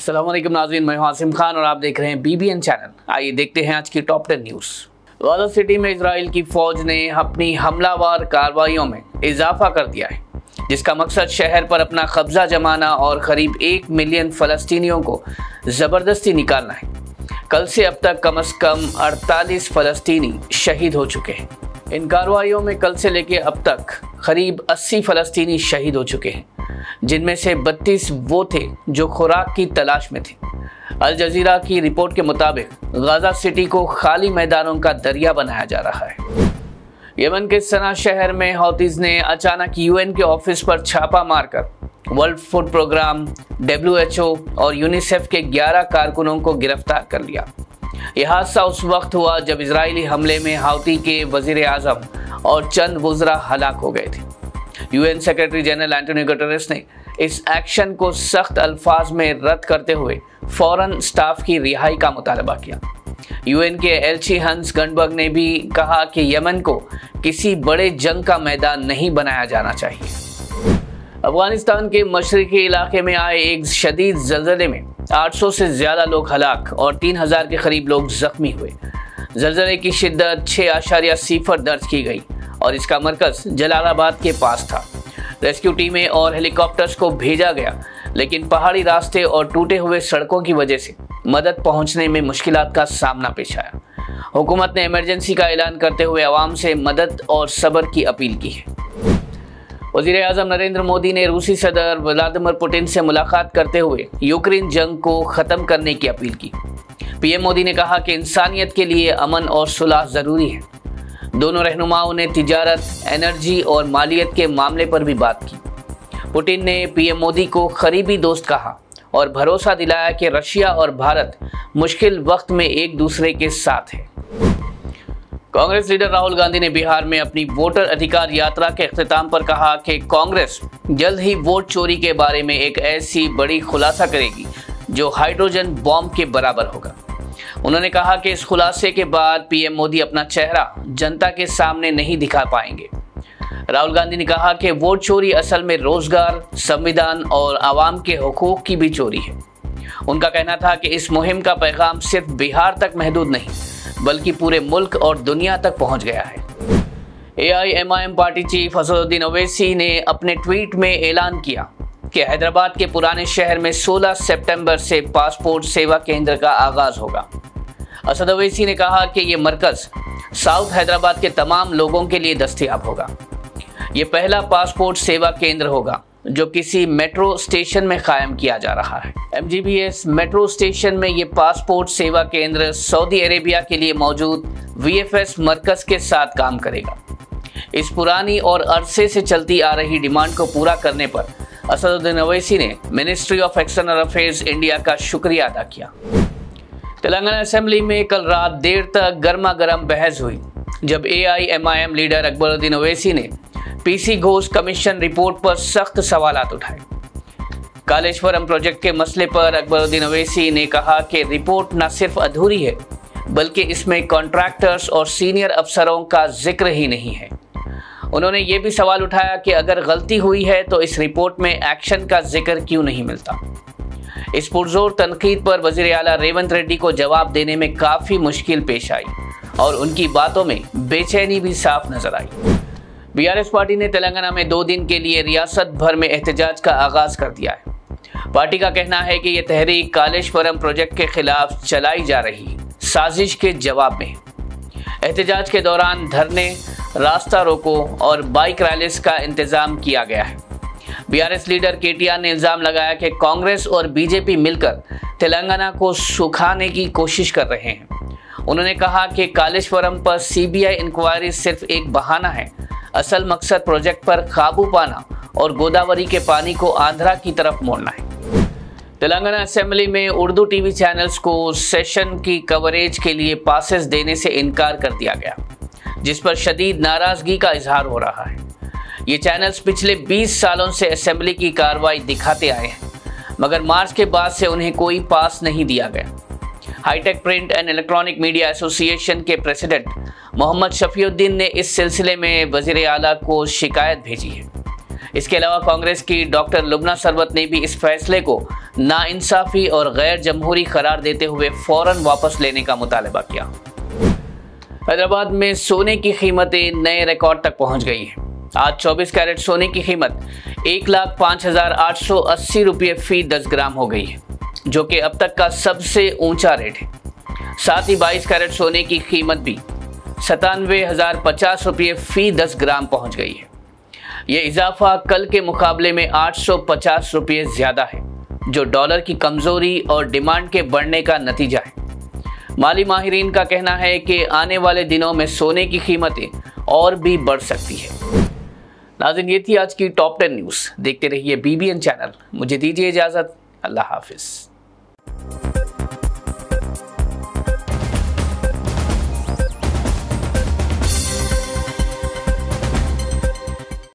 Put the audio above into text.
अस्सलाम वालेकुम नाज़रीन, मैं हूं आसिम खान और आप देख रहे हैं BBN चैनल। आइए देखते हैं आज की टॉप 10 न्यूज़। गाज़ा सिटी में इजराइल की फौज ने अपनी हमलावर कार्रवाइयों में इजाफा कर दिया है, जिसका मकसद शहर पर अपना कब्जा जमाना और करीब 1 मिलियन फ़लस्तीनियों को ज़बरदस्ती निकालना है। कल से अब तक कम से कम 48 फ़लस्तीनी शहीद हो चुके हैं। इन कार्रवाइयों में कल से लेकर अब तक करीब 80 फ़लस्तीनी शहीद हो चुके हैं, जिनमें से 32 वो थे जो खुराक की तलाश में थे। अल जज़ीरा की रिपोर्ट के मुताबिक गाज़ा सिटी को खाली मैदानों का दरिया बनाया जा रहा है। यमन के सना शहर में हौतीज़ ने अचानक UN के ऑफिस पर छापा मारकर वर्ल्ड फूड प्रोग्राम, WHO और यूनिसेफ के 11 कारकुनों को गिरफ्तार कर लिया। यह हादसा उस वक्त हुआ जब इजरायली हमले में हौती के वजीर आज़म और चंद वुज़रा हलाक हो गए थे। UN secretary general Antonio Guterres ने इस एक्शन को सख्त अल्फाज में रद्द करते हुए फौरन स्टाफ की रिहाई का मुतालबा किया। UN के एल्ची हंस गंडबर्ग ने भी कहा कि यमन को किसी बड़े जंग का मैदान नहीं बनाया जाना चाहिए। अफगानिस्तान के मशरकी इलाके में आए एक शदीद ज़लज़ले में 800 से ज़्यादा लोग हलाक और 3000 के करीब लोग जख्मी हुए। ज़लज़ले की शिद्दत 6.0 दर्ज की गई और इसका मरकज़ जलालाबाद के पास था। रेस्क्यू टीमें और हेलीकॉप्टर्स को भेजा गया, लेकिन पहाड़ी रास्ते और टूटे हुए सड़कों की वजह से मदद पहुंचने में मुश्किलात का सामना पेश आया। हुकूमत ने इमरजेंसी का ऐलान करते हुए आवाम से मदद और सब्र की अपील की है। वज़ीर आज़म नरेंद्र मोदी ने रूसी सदर व्लादिमीर पुतिन से मुलाकात करते हुए यूक्रेन जंग को ख़त्म करने की अपील की। PM मोदी ने कहा कि इंसानियत के लिए अमन और सुलह ज़रूरी है। दोनों रहनुमाओं ने तिजारत, एनर्जी और मालियत के मामले पर भी बात की। पुतिन ने PM मोदी को करीबी दोस्त कहा और भरोसा दिलाया कि रशिया और भारत मुश्किल वक्त में एक दूसरे के साथ है। कांग्रेस लीडर राहुल गांधी ने बिहार में अपनी वोटर अधिकार यात्रा के इख्तिताम पर कहा कि कांग्रेस जल्द ही वोट चोरी के बारे में एक ऐसी बड़ी खुलासा करेगी जो हाइड्रोजन बॉम्ब के बराबर होगा। उन्होंने कहा कि इस खुलासे के बाद PM मोदी अपना चेहरा जनता के सामने नहीं दिखा पाएंगे। राहुल गांधी ने कहा कि वोट चोरी असल में रोजगार, संविधान और आवाम के हुकूक की भी चोरी है। उनका कहना था कि इस मुहिम का पैगाम सिर्फ बिहार तक महदूद नहीं, बल्कि पूरे मुल्क और दुनिया तक पहुंच गया है। AIMIM party chief Asaduddin Owaisi ने अपने ट्वीट में ऐलान किया कि हैदराबाद के पुराने शहर में 16 सितंबर से पासपोर्ट सेवा केंद्र का आगाज होगा। असद ओवैसी ने कहा कि ये मरकज़ साउथ हैदराबाद के तमाम लोगों के लिए दस्तयाब होगा। ये पहला पासपोर्ट सेवा केंद्र होगा जो किसी मेट्रो स्टेशन में कायम किया जा रहा है। MGBS मेट्रो स्टेशन में ये पासपोर्ट सेवा केंद्र सऊदी अरेबिया के लिए मौजूद VFS मरकज़ के साथ काम करेगा। इस पुरानी और अरसे से चलती आ रही डिमांड को पूरा करने पर असदुद्दीन ओवैसी ने ministry of external affairs India का शुक्रिया अदा किया। तेलंगाना असेंबली में कल रात देर तक गर्मा गर्म बहस हुई जब AIMIM लीडर अकबरुद्दीन ओवैसी ने PC घोष कमीशन रिपोर्ट पर सख्त सवालात उठाए। कालेश्वरम प्रोजेक्ट के मसले पर अकबरुद्दीन ओवैसी ने कहा कि रिपोर्ट न सिर्फ अधूरी है, बल्कि इसमें कॉन्ट्रैक्टर्स और सीनियर अफसरों का जिक्र ही नहीं है। उन्होंने ये भी सवाल उठाया कि अगर गलती हुई है तो इस रिपोर्ट में एक्शन का जिक्र क्यों नहीं मिलता। इस पुरजोर तनकीद पर वज़ीर आला रेवंत रेड्डी को जवाब देने में काफ़ी मुश्किल पेश आई और उनकी बातों में बेचैनी भी साफ नजर आई। BRS पार्टी ने तेलंगाना में 2 दिन के लिए रियासत भर में एहतजाज का आगाज कर दिया है। पार्टी का कहना है कि यह तहरीक कालेश्वरम प्रोजेक्ट के खिलाफ चलाई जा रही साजिश के जवाब में। एहतजाज के दौरान धरने, रास्ता रोको और बाइक रैलीज का इंतजाम किया गया है। BRS लीडर KTR ने इल्जाम लगाया कि कांग्रेस और BJP मिलकर तेलंगाना को सुखाने की कोशिश कर रहे हैं। उन्होंने कहा कि कालेश्वरम पर CBI इंक्वायरी सिर्फ एक बहाना है। असल मकसद प्रोजेक्ट पर काबू पाना और गोदावरी के पानी को आंध्रा की तरफ मोड़ना है। तेलंगाना असेंबली में उर्दू TV चैनल्स को सेशन की कवरेज के लिए पासेस देने से इनकार कर दिया गया, जिस पर शदीद नाराजगी का इजहार हो रहा है। ये चैनल्स पिछले 20 सालों से असेंबली की कार्रवाई दिखाते आए हैं, मगर मार्च के बाद से उन्हें कोई पास नहीं दिया गया। Hi tech print and electronic media association के प्रेसिडेंट मोहम्मद शफीउद्दीन ने इस सिलसिले में वज़ीर आला को शिकायत भेजी है। इसके अलावा कांग्रेस की डॉक्टर लुबना सरवत ने भी इस फैसले को नाइंसाफी और गैर जमहूरी करार देते हुए फौरन वापस लेने का मुतालबा किया। हैदराबाद में सोने की कीमतें नए रिकॉर्ड तक पहुंच गई हैं। आज 24 कैरेट सोने की कीमत 1,05,880 रुपये फी 10 ग्राम हो गई है, जो कि अब तक का सबसे ऊंचा रेट है। साथ ही 22 कैरेट सोने की कीमत भी 97,050 रुपये फी 10 ग्राम पहुंच गई है। ये इजाफा कल के मुकाबले में 850 रुपये ज्यादा है, जो डॉलर की कमजोरी और डिमांड के बढ़ने का नतीजा है। माली माहिरीन का कहना है कि आने वाले दिनों में सोने की कीमतें और भी बढ़ सकती है। नाज़रीन, ये थी आज की टॉप 10 न्यूज़। देखते रहिए BBN चैनल। मुझे दीजिए इजाज़त। अल्लाह हाफिज़।